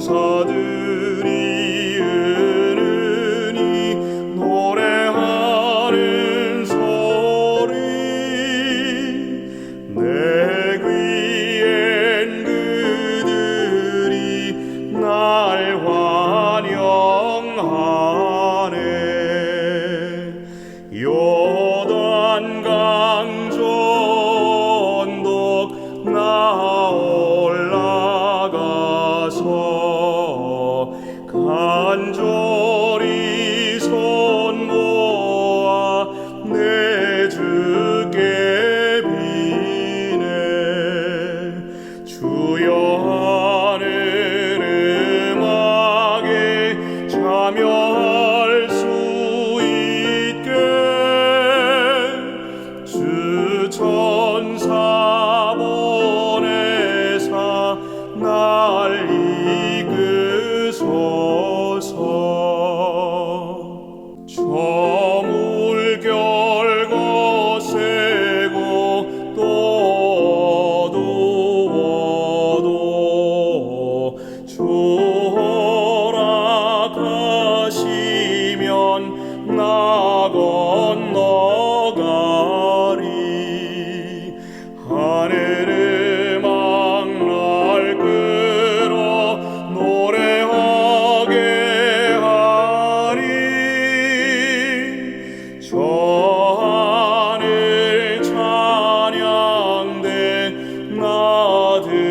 천사들이 은은히 노래하는 소리 내 귀엔 그들이 날 환영하네. 요단 강전독 나 올라가서 간절히 손 모아 내 주께 비네. 주여 하늘 음악에 참여할 수 있게 주 천사 보내사 날 이끄소서. 저 물결 거세고 또 어두워도 주 허락하시면 나 건너가리. 하늘 음악 날 끌어 노래하게 하리. 저 하늘 찬양대 나 들어가리.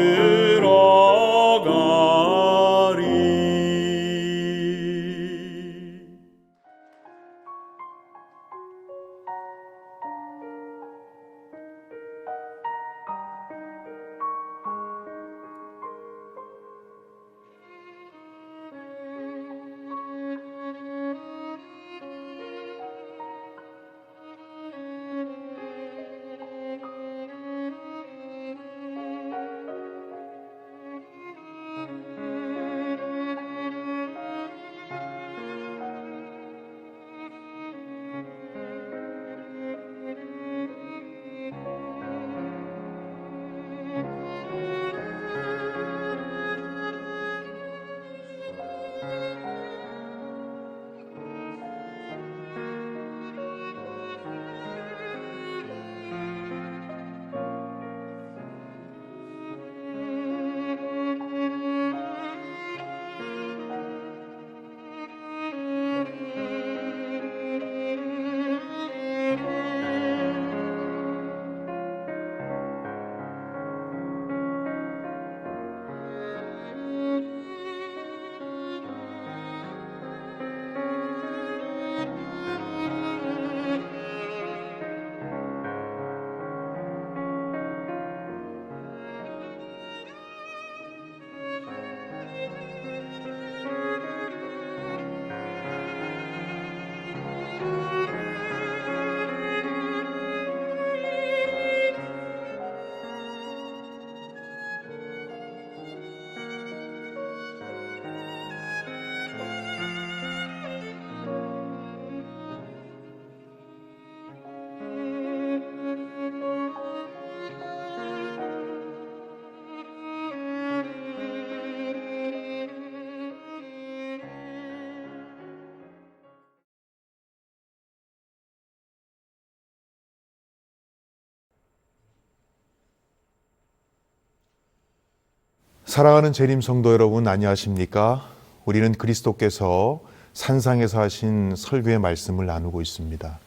사랑하는 재림 성도 여러분, 안녕하십니까? 우리는 그리스도께서 산상에서 하신 설교의 말씀을 나누고 있습니다.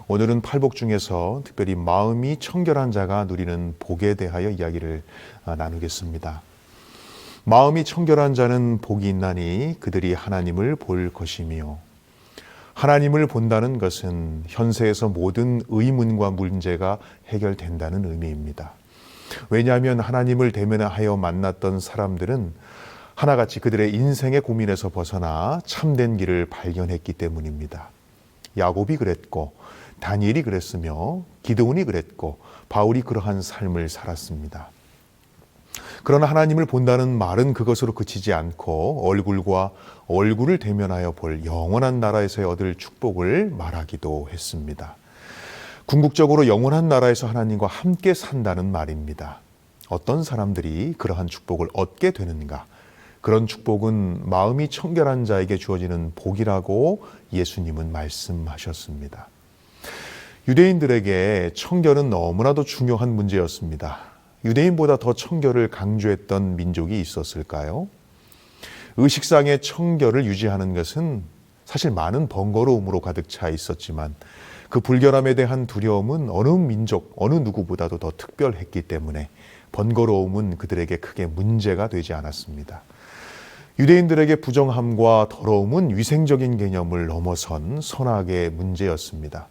오늘은 팔복 중에서 특별히 마음이 청결한 자가 누리는 복에 대하여 이야기를 나누겠습니다. 마음이 청결한 자는 복이 있나니 그들이 하나님을 볼 것이며, 하나님을 본다는 것은 현세에서 모든 의문과 문제가 해결된다는 의미입니다. 왜냐하면 하나님을 대면하여 만났던 사람들은 하나같이 그들의 인생의 고민에서 벗어나 참된 길을 발견했기 때문입니다. 야곱이 그랬고, 다니엘이 그랬으며, 기드온이 그랬고, 바울이 그러한 삶을 살았습니다. 그러나 하나님을 본다는 말은 그것으로 그치지 않고 얼굴과 얼굴을 대면하여 볼 영원한 나라에서 얻을 축복을 말하기도 했습니다. 궁극적으로 영원한 나라에서 하나님과 함께 산다는 말입니다. 어떤 사람들이 그러한 축복을 얻게 되는가? 그런 축복은 마음이 청결한 자에게 주어지는 복이라고 예수님은 말씀하셨습니다. 유대인들에게 청결은 너무나도 중요한 문제였습니다. 유대인보다 더 청결을 강조했던 민족이 있었을까요? 의식상의 청결을 유지하는 것은 사실 많은 번거로움으로 가득 차 있었지만 그 불결함에 대한 두려움은 어느 민족, 어느 누구보다도 더 특별했기 때문에 번거로움은 그들에게 크게 문제가 되지 않았습니다. 유대인들에게 부정함과 더러움은 위생적인 개념을 넘어선 선악의 문제였습니다.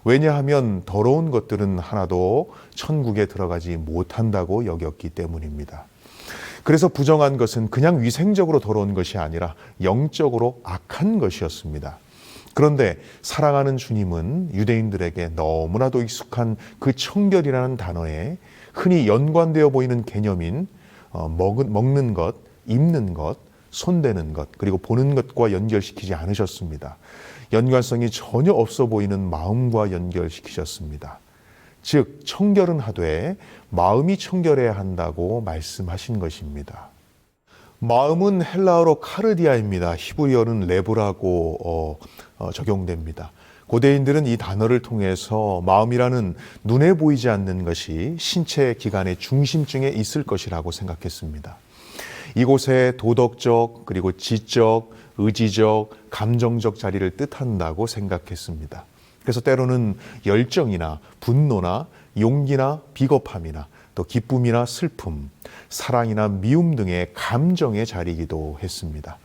왜냐하면 더러운 것들은 하나도 천국에 들어가지 못한다고 여겼기 때문입니다. 그래서 부정한 것은 그냥 위생적으로 더러운 것이 아니라 영적으로 악한 것이었습니다. 그런데 사랑하는 주님은 유대인들에게 너무나도 익숙한 그 청결이라는 단어에 흔히 연관되어 보이는 개념인 먹는 것, 입는 것, 손대는 것, 그리고 보는 것과 연결시키지 않으셨습니다. 연관성이 전혀 없어 보이는 마음과 연결시키셨습니다. 즉 청결은 하되 마음이 청결해야 한다고 말씀하신 것입니다. 마음은 헬라어로 카르디아입니다. 히브리어는 레브라고 적용됩니다. 고대인들은 이 단어를 통해서 마음이라는 눈에 보이지 않는 것이 신체 기관의 중심층에 있을 것이라고 생각했습니다. 이곳에 도덕적, 그리고 지적, 의지적, 감정적 자리를 뜻한다고 생각했습니다. 그래서 때로는 열정이나 분노나 용기나 비겁함이나 또 기쁨이나 슬픔, 사랑이나 미움 등의 감정의 자리이기도 했습니다.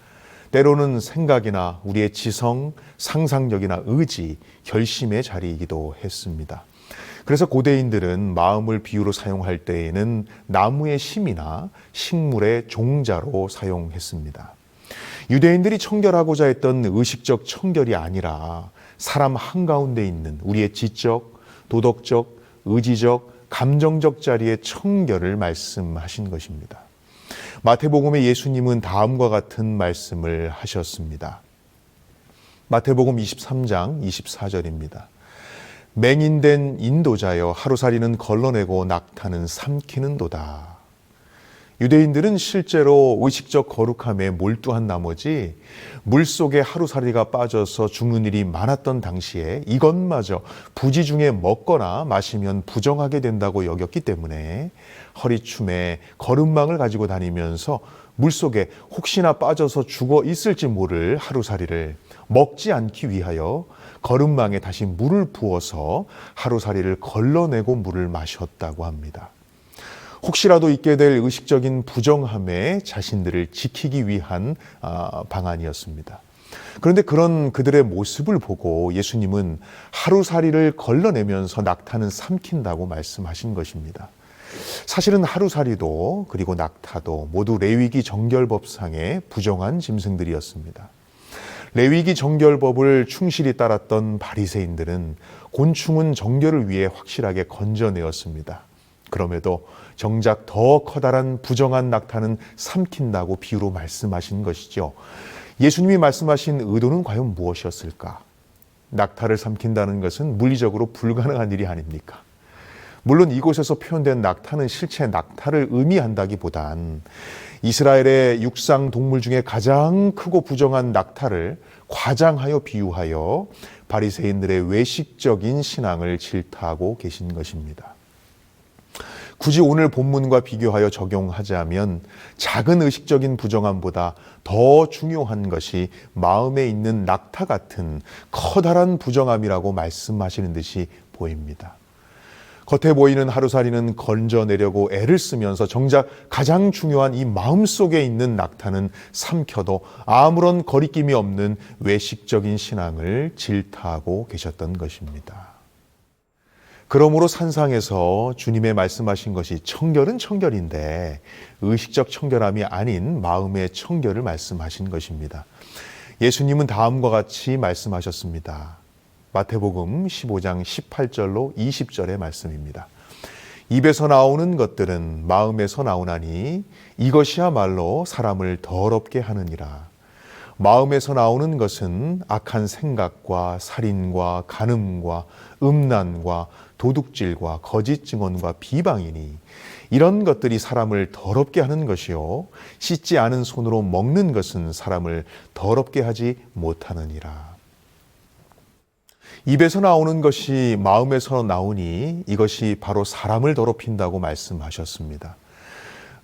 때로는 생각이나 우리의 지성, 상상력이나 의지, 결심의 자리이기도 했습니다. 그래서 고대인들은 마음을 비유로 사용할 때에는 나무의 심이나 식물의 종자로 사용했습니다. 유대인들이 청결하고자 했던 의식적 청결이 아니라 사람 한가운데 있는 우리의 지적, 도덕적, 의지적, 감정적 자리의 청결을 말씀하신 것입니다. 마태복음의 예수님은 다음과 같은 말씀을 하셨습니다. 마태복음 23장 24절입니다. 맹인된 인도자여 하루살이는 걸러내고 낙타는 삼키는도다. 유대인들은 실제로 의식적 거룩함에 몰두한 나머지 물속에 하루살이가 빠져서 죽는 일이 많았던 당시에 이것마저 부지 중에 먹거나 마시면 부정하게 된다고 여겼기 때문에 허리춤에 거름망을 가지고 다니면서 물속에 혹시나 빠져서 죽어 있을지 모를 하루살이를 먹지 않기 위하여 거름망에 다시 물을 부어서 하루살이를 걸러내고 물을 마셨다고 합니다. 혹시라도 있게 될 의식적인 부정함에 자신들을 지키기 위한 방안이었습니다. 그런데 그런 그들의 모습을 보고 예수님은 하루살이를 걸러내면서 낙타는 삼킨다고 말씀하신 것입니다. 사실은 하루살이도 그리고 낙타도 모두 레위기 정결법상의 부정한 짐승들이었습니다. 레위기 정결법을 충실히 따랐던 바리새인들은 곤충은 정결을 위해 확실하게 건져내었습니다. 그럼에도 정작 더 커다란 부정한 낙타는 삼킨다고 비유로 말씀하신 것이죠. 예수님이 말씀하신 의도는 과연 무엇이었을까? 낙타를 삼킨다는 것은 물리적으로 불가능한 일이 아닙니까? 물론 이곳에서 표현된 낙타는 실제 낙타를 의미한다기보단 이스라엘의 육상 동물 중에 가장 크고 부정한 낙타를 과장하여 비유하여 바리새인들의 외식적인 신앙을 질타하고 계신 것입니다. 굳이 오늘 본문과 비교하여 적용하자면 작은 의식적인 부정함보다 더 중요한 것이 마음에 있는 낙타 같은 커다란 부정함이라고 말씀하시는 듯이 보입니다. 겉에 보이는 하루살이는 건져내려고 애를 쓰면서 정작 가장 중요한 이 마음속에 있는 낙타는 삼켜도 아무런 거리낌이 없는 외식적인 신앙을 질타하고 계셨던 것입니다. 그러므로 산상에서 주님의 말씀하신 것이 청결은 청결인데 의식적 청결함이 아닌 마음의 청결을 말씀하신 것입니다. 예수님은 다음과 같이 말씀하셨습니다. 마태복음 15장 18절로 20절의 말씀입니다. 입에서 나오는 것들은 마음에서 나오나니 이것이야말로 사람을 더럽게 하느니라. 마음에서 나오는 것은 악한 생각과 살인과 간음과 음란과 도둑질과 거짓 증언과 비방이니 이런 것들이 사람을 더럽게 하는 것이요 씻지 않은 손으로 먹는 것은 사람을 더럽게 하지 못하느니라. 입에서 나오는 것이 마음에서 나오니 이것이 바로 사람을 더럽힌다고 말씀하셨습니다.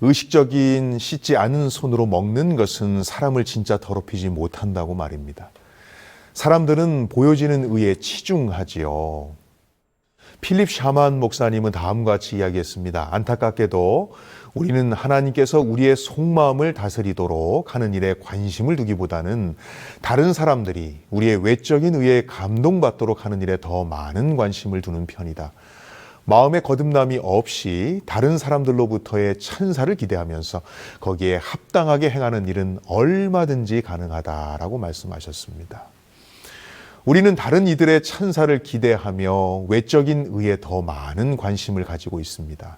의식적인 씻지 않은 손으로 먹는 것은 사람을 진짜 더럽히지 못한다고 말입니다. 사람들은 보여지는 의에 치중하지요. 필립 샤만 목사님은 다음과 같이 이야기했습니다. 안타깝게도 우리는 하나님께서 우리의 속마음을 다스리도록 하는 일에 관심을 두기보다는 다른 사람들이 우리의 외적인 의에 감동받도록 하는 일에 더 많은 관심을 두는 편이다. 마음의 거듭남이 없이 다른 사람들로부터의 찬사를 기대하면서 거기에 합당하게 행하는 일은 얼마든지 가능하다라고 말씀하셨습니다. 우리는 다른 이들의 찬사를 기대하며 외적인 의에 더 많은 관심을 가지고 있습니다.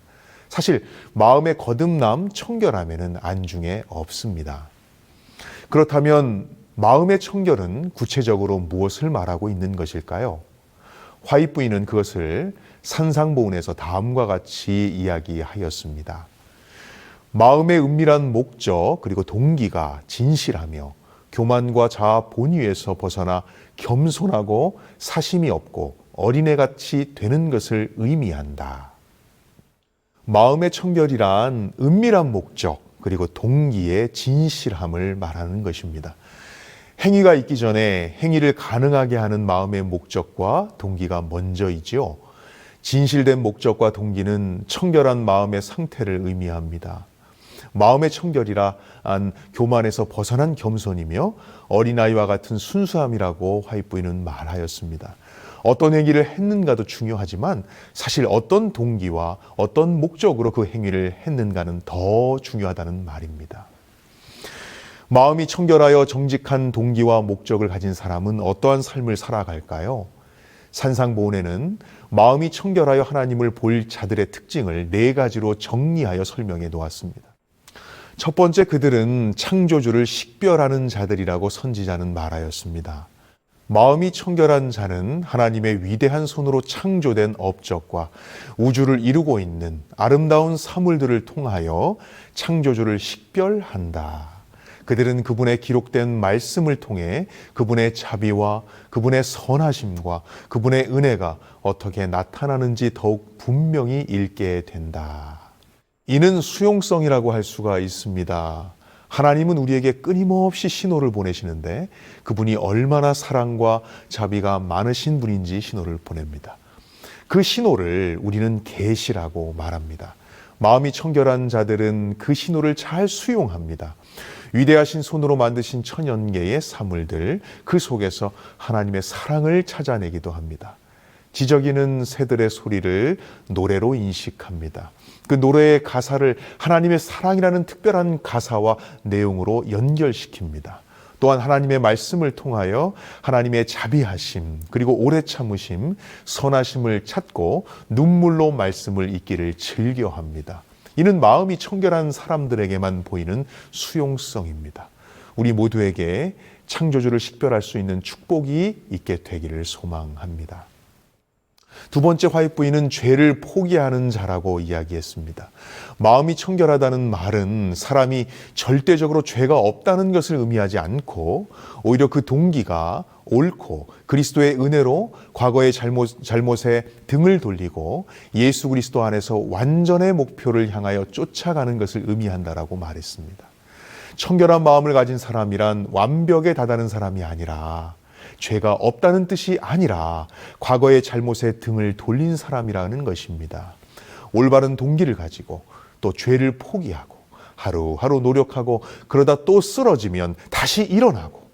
사실 마음의 거듭남, 청결함에는 안중에 없습니다. 그렇다면 마음의 청결은 구체적으로 무엇을 말하고 있는 것일까요? 화이트 부인은 그것을 산상보훈에서 다음과 같이 이야기하였습니다. 마음의 은밀한 목적 그리고 동기가 진실하며 교만과 자아 본위에서 벗어나 겸손하고 사심이 없고 어린애같이 되는 것을 의미한다. 마음의 청결이란 은밀한 목적 그리고 동기의 진실함을 말하는 것입니다. 행위가 있기 전에 행위를 가능하게 하는 마음의 목적과 동기가 먼저이지요. 진실된 목적과 동기는 청결한 마음의 상태를 의미합니다. 마음의 청결이란 교만에서 벗어난 겸손이며 어린아이와 같은 순수함이라고 화이트 부인은 말하였습니다. 어떤 행위를 했는가도 중요하지만 사실 어떤 동기와 어떤 목적으로 그 행위를 했는가는 더 중요하다는 말입니다. 마음이 청결하여 정직한 동기와 목적을 가진 사람은 어떠한 삶을 살아갈까요? 산상보훈에는 마음이 청결하여 하나님을 볼 자들의 특징을 4가지로 정리하여 설명해 놓았습니다. 첫 번째, 그들은 창조주를 식별하는 자들이라고 선지자는 말하였습니다. 마음이 청결한 자는 하나님의 위대한 손으로 창조된 업적과 우주를 이루고 있는 아름다운 사물들을 통하여 창조주를 식별한다. 그들은 그분의 기록된 말씀을 통해 그분의 자비와 그분의 선하심과 그분의 은혜가 어떻게 나타나는지 더욱 분명히 읽게 된다. 이는 수용성이라고 할 수가 있습니다. 하나님은 우리에게 끊임없이 신호를 보내시는데 그분이 얼마나 사랑과 자비가 많으신 분인지 신호를 보냅니다. 그 신호를 우리는 계시라고 말합니다. 마음이 청결한 자들은 그 신호를 잘 수용합니다. 위대하신 손으로 만드신 천연계의 사물들, 그 속에서 하나님의 사랑을 찾아내기도 합니다. 지저귀는 새들의 소리를 노래로 인식합니다. 그 노래의 가사를 하나님의 사랑이라는 특별한 가사와 내용으로 연결시킵니다. 또한 하나님의 말씀을 통하여 하나님의 자비하심 그리고 오래 참으심, 선하심을 찾고 눈물로 말씀을 읽기를 즐겨합니다. 이는 마음이 청결한 사람들에게만 보이는 수용성입니다. 우리 모두에게 창조주를 식별할 수 있는 축복이 있게 되기를 소망합니다. 두 번째, 화이트 부인은 죄를 포기하는 자라고 이야기했습니다. 마음이 청결하다는 말은 사람이 절대적으로 죄가 없다는 것을 의미하지 않고 오히려 그 동기가 옳고 그리스도의 은혜로 과거의 잘못에 등을 돌리고 예수 그리스도 안에서 완전의 목표를 향하여 쫓아가는 것을 의미한다라고 말했습니다. 청결한 마음을 가진 사람이란 완벽에 다다른 사람이 아니라 죄가 없다는 뜻이 아니라 과거의 잘못에 등을 돌린 사람이라는 것입니다. 올바른 동기를 가지고 또 죄를 포기하고 하루하루 노력하고 그러다 또 쓰러지면 다시 일어나고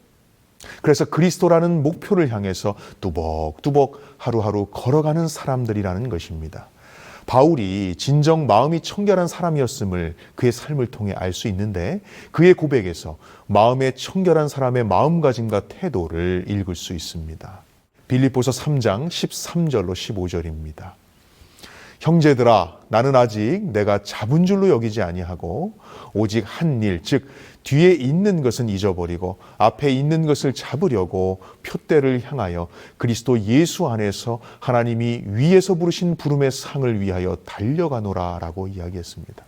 그래서 그리스도라는 목표를 향해서 뚜벅뚜벅 하루하루 걸어가는 사람들이라는 것입니다. 바울이 진정 마음이 청결한 사람이었음을 그의 삶을 통해 알 수 있는데 그의 고백에서 마음의 청결한 사람의 마음가짐과 태도를 읽을 수 있습니다. 빌립보서 3장 13절로 15절입니다. 형제들아, 나는 아직 내가 잡은 줄로 여기지 아니하고 오직 한 일, 즉 뒤에 있는 것은 잊어버리고 앞에 있는 것을 잡으려고 표대를 향하여 그리스도 예수 안에서 하나님이 위에서 부르신 부름의 상을 위하여 달려가노라 라고 이야기했습니다.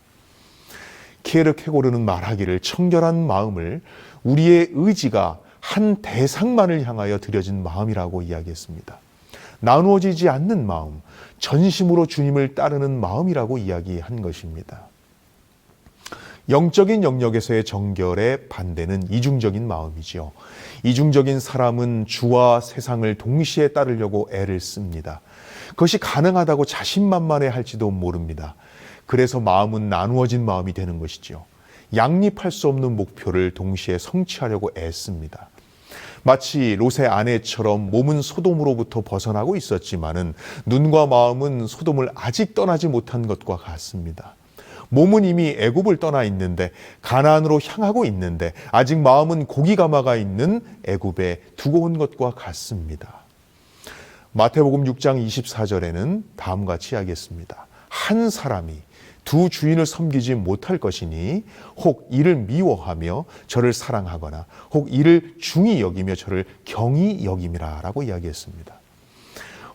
키에르케고르는 말하기를 청결한 마음을 우리의 의지가 한 대상만을 향하여 드려진 마음이라고 이야기했습니다. 나누어지지 않는 마음, 전심으로 주님을 따르는 마음이라고 이야기한 것입니다. 영적인 영역에서의 정결의 반대는 이중적인 마음이지요. 이중적인 사람은 주와 세상을 동시에 따르려고 애를 씁니다. 그것이 가능하다고 자신만만해 할지도 모릅니다. 그래서 마음은 나누어진 마음이 되는 것이죠. 양립할 수 없는 목표를 동시에 성취하려고 애씁니다. 마치 롯의 아내처럼 몸은 소돔으로부터 벗어나고 있었지만은 눈과 마음은 소돔을 아직 떠나지 못한 것과 같습니다. 몸은 이미 애굽을 떠나 있는데 가나안으로 향하고 있는데 아직 마음은 고기 가마가 있는 애굽에 두고 온 것과 같습니다. 마태복음 6장 24절에는 다음과 같이 이야기했습니다. 한 사람이 두 주인을 섬기지 못할 것이니 혹 이를 미워하며 저를 사랑하거나 혹 이를 중히 여기며 저를 경히 여김이라 라고 이야기했습니다.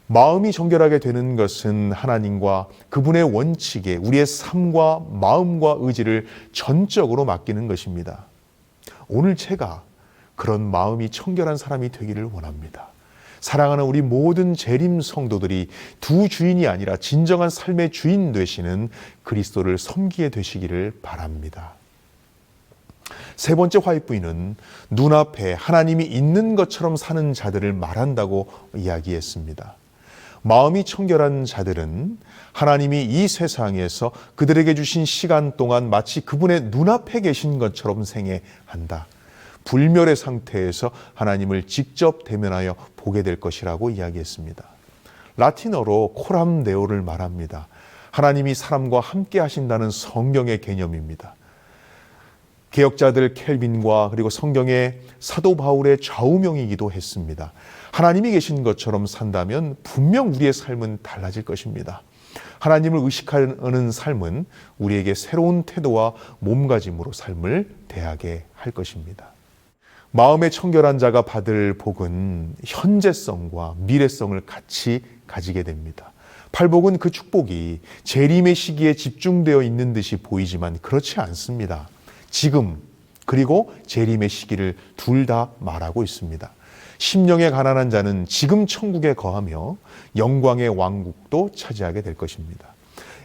마음이 정결하게 되는 것은 하나님과 그분의 원칙에 우리의 삶과 마음과 의지를 전적으로 맡기는 것입니다. 오늘 제가 그런 마음이 청결한 사람이 되기를 원합니다. 사랑하는 우리 모든 재림 성도들이 두 주인이 아니라 진정한 삶의 주인 되시는 그리스도를 섬기게 되시기를 바랍니다. 세 번째 화입부인은 눈앞에 하나님이 있는 것처럼 사는 자들을 말한다고 이야기했습니다. 마음이 청결한 자들은 하나님이 이 세상에서 그들에게 주신 시간 동안 마치 그분의 눈앞에 계신 것처럼 생애한다. 불멸의 상태에서 하나님을 직접 대면하여 보게 될 것이라고 이야기했습니다. 라틴어로 코람 데오를 말합니다. 하나님이 사람과 함께 하신다는 성경의 개념입니다. 개혁자들 켈빈과 그리고 성경의 사도 바울의 좌우명이기도 했습니다. 하나님이 계신 것처럼 산다면 분명 우리의 삶은 달라질 것입니다. 하나님을 의식하는 삶은 우리에게 새로운 태도와 몸가짐으로 삶을 대하게 할 것입니다. 마음의 청결한 자가 받을 복은 현재성과 미래성을 같이 가지게 됩니다. 팔복은 그 축복이 재림의 시기에 집중되어 있는 듯이 보이지만 그렇지 않습니다. 지금 그리고 재림의 시기를 둘 다 말하고 있습니다. 심령에 가난한 자는 지금 천국에 거하며 영광의 왕국도 차지하게 될 것입니다.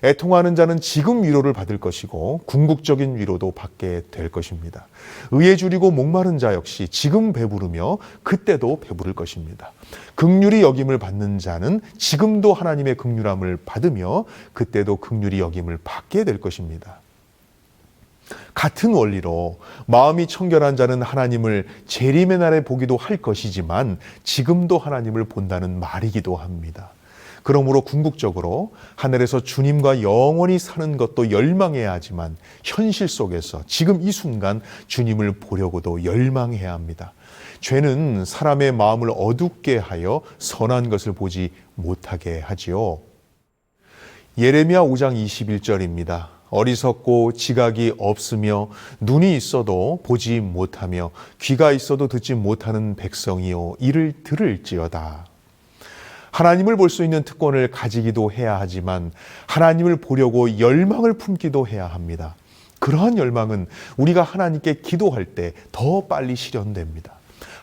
애통하는 자는 지금 위로를 받을 것이고 궁극적인 위로도 받게 될 것입니다. 의에 줄이고 목마른 자 역시 지금 배부르며 그때도 배부를 것입니다. 긍휼히 여김을 받는 자는 지금도 하나님의 긍휼함을 받으며 그때도 긍휼히 여김을 받게 될 것입니다. 같은 원리로 마음이 청결한 자는 하나님을 재림의 날에 보기도 할 것이지만 지금도 하나님을 본다는 말이기도 합니다. 그러므로 궁극적으로 하늘에서 주님과 영원히 사는 것도 열망해야 하지만 현실 속에서 지금 이 순간 주님을 보려고도 열망해야 합니다. 죄는 사람의 마음을 어둡게 하여 선한 것을 보지 못하게 하지요. 예레미야 5장 21절입니다. 어리석고 지각이 없으며 눈이 있어도 보지 못하며 귀가 있어도 듣지 못하는 백성이요 이를 들을지어다. 하나님을 볼 수 있는 특권을 가지기도 해야 하지만 하나님을 보려고 열망을 품기도 해야 합니다. 그러한 열망은 우리가 하나님께 기도할 때 더 빨리 실현됩니다.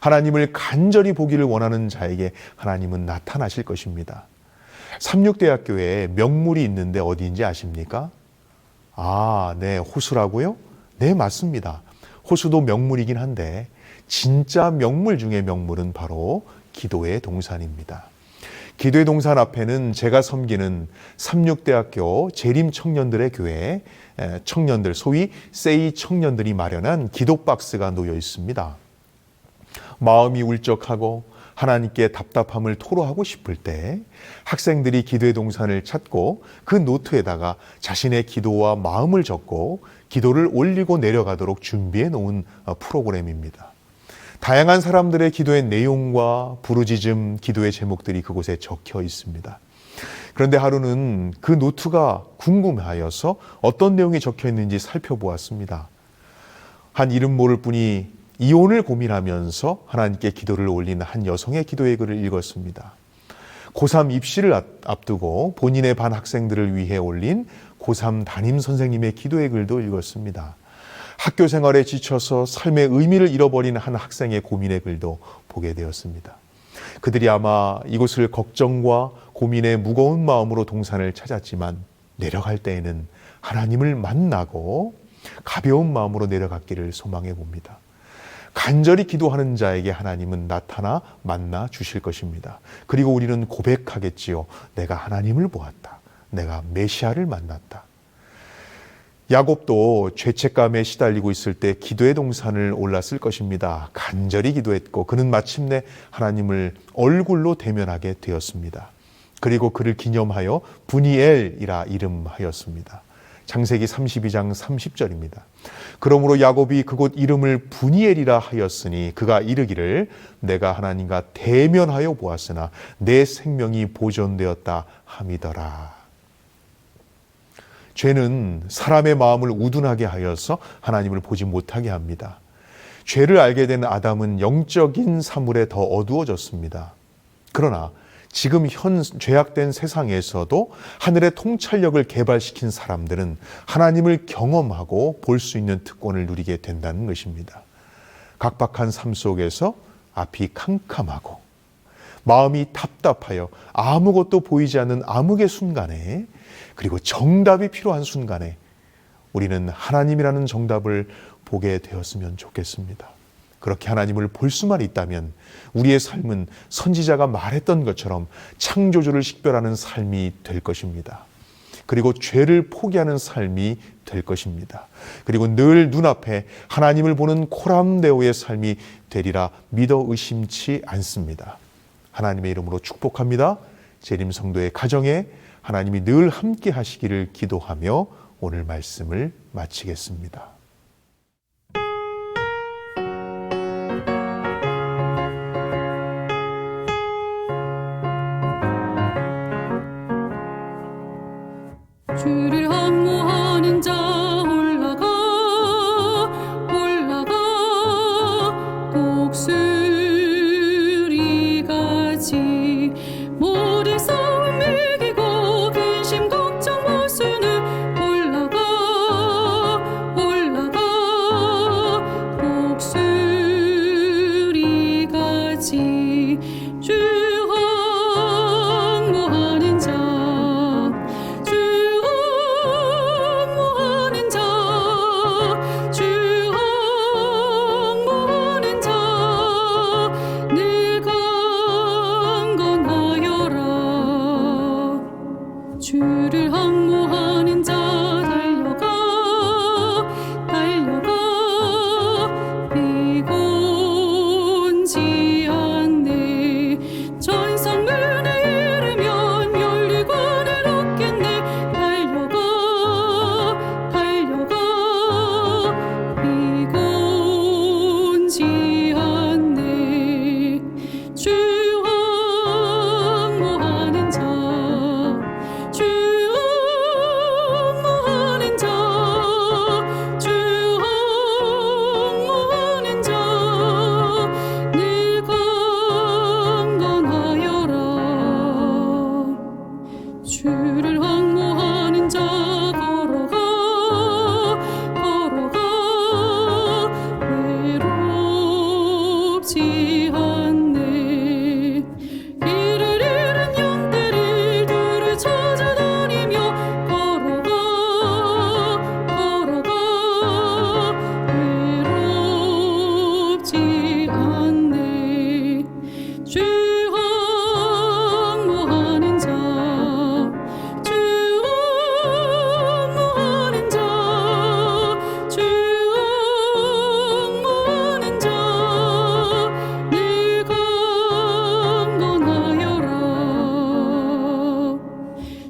하나님을 간절히 보기를 원하는 자에게 하나님은 나타나실 것입니다. 삼육대학교에 명물이 있는데 어디인지 아십니까? 네, 호수라고요? 네, 맞습니다. 호수도 명물이긴 한데 진짜 명물 중에 명물은 바로 기도의 동산입니다. 기도의 동산 앞에는 제가 섬기는 삼육대학교 재림 청년들의 교회 청년들, 소위 세이 청년들이 마련한 기도 박스가 놓여 있습니다. 마음이 울적하고 하나님께 답답함을 토로하고 싶을 때 학생들이 기도의 동산을 찾고 그 노트에다가 자신의 기도와 마음을 적고 기도를 올리고 내려가도록 준비해 놓은 프로그램입니다. 다양한 사람들의 기도의 내용과 부르짖음, 기도의 제목들이 그곳에 적혀 있습니다. 그런데 하루는 그 노트가 궁금하여서 어떤 내용이 적혀 있는지 살펴보았습니다. 한 이름 모를 분이 이혼을 고민하면서 하나님께 기도를 올리는 한 여성의 기도의 글을 읽었습니다. 고3 입시를 앞두고 본인의 반 학생들을 위해 올린 고3 담임 선생님의 기도의 글도 읽었습니다. 학교 생활에 지쳐서 삶의 의미를 잃어버린 한 학생의 고민의 글도 보게 되었습니다. 그들이 아마 이곳을 걱정과 고민의 무거운 마음으로 동산을 찾았지만 내려갈 때에는 하나님을 만나고 가벼운 마음으로 내려갔기를 소망해 봅니다. 간절히 기도하는 자에게 하나님은 나타나 만나 주실 것입니다. 그리고 우리는 고백하겠지요. 내가 하나님을 보았다. 내가 메시아를 만났다. 야곱도 죄책감에 시달리고 있을 때 기도의 동산을 올랐을 것입니다. 간절히 기도했고 그는 마침내 하나님을 얼굴로 대면하게 되었습니다. 그리고 그를 기념하여 브니엘이라 이름하였습니다. 창세기 32장 30절입니다. 그러므로 야곱이 그곳 이름을 브니엘이라 하였으니 그가 이르기를 내가 하나님과 대면하여 보았으나 내 생명이 보존되었다 함이더라. 죄는 사람의 마음을 우둔하게 하여서 하나님을 보지 못하게 합니다. 죄를 알게 된 아담은 영적인 사물에 더 어두워졌습니다. 그러나 지금 현 죄악된 세상에서도 하늘의 통찰력을 개발시킨 사람들은 하나님을 경험하고 볼 수 있는 특권을 누리게 된다는 것입니다. 각박한 삶 속에서 앞이 캄캄하고 마음이 답답하여 아무것도 보이지 않는 암흑의 순간에, 그리고 정답이 필요한 순간에 우리는 하나님이라는 정답을 보게 되었으면 좋겠습니다. 그렇게 하나님을 볼 수만 있다면 우리의 삶은 선지자가 말했던 것처럼 창조주를 식별하는 삶이 될 것입니다. 그리고 죄를 포기하는 삶이 될 것입니다. 그리고 늘 눈앞에 하나님을 보는 코람데오의 삶이 되리라 믿어 의심치 않습니다. 하나님의 이름으로 축복합니다. 재림 성도의 가정에 하나님이 늘 함께 하시기를 기도하며 오늘 말씀을 마치겠습니다. 주를 항모하는 자 올라가 독수리같이 모든 싸움 이기고 근심 걱정 벗으는 올라가 독수리같이 주 항모하는 자 주를 항모하는 자 달려가 비곤지 않네. 전성문에 이르면 멸류관을 얻겠네. 달려가 비곤지 않네. 주 항모하는 자 주를 항모하는 자 걸어가 외롭지 않네. 이를 잃은 양떼를 두루 찾아다니며 걸어가 외롭지 않네. 주 항모하는 자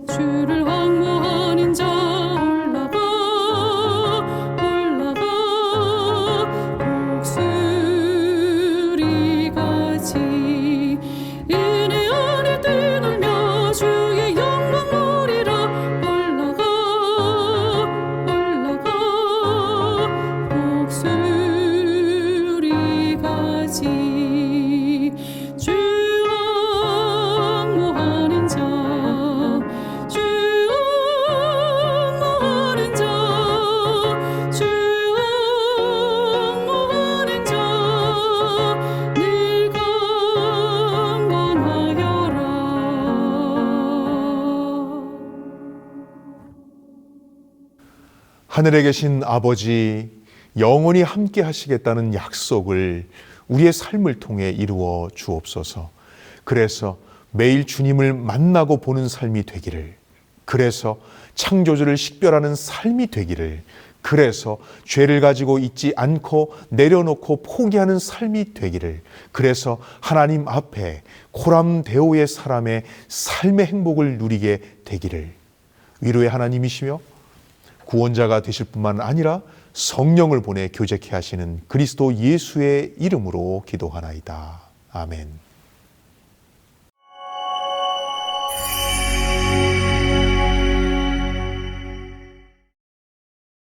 주를 항모하는 자 올라가 독수리같이 은혜 안에 뛰놀며 주의 영광 하늘에 계신 아버지, 영원히 함께 하시겠다는 약속을 우리의 삶을 통해 이루어 주옵소서. 그래서 매일 주님을 만나고 보는 삶이 되기를, 그래서 창조주를 식별하는 삶이 되기를, 그래서 죄를 가지고 있지 않고 내려놓고 포기하는 삶이 되기를, 그래서 하나님 앞에 코람데오의 사람의 삶의 행복을 누리게 되기를, 위로의 하나님이시며 구원자가 되실 뿐만 아니라 성령을 보내 교제케 하시는 그리스도 예수의 이름으로 기도하나이다. 아멘.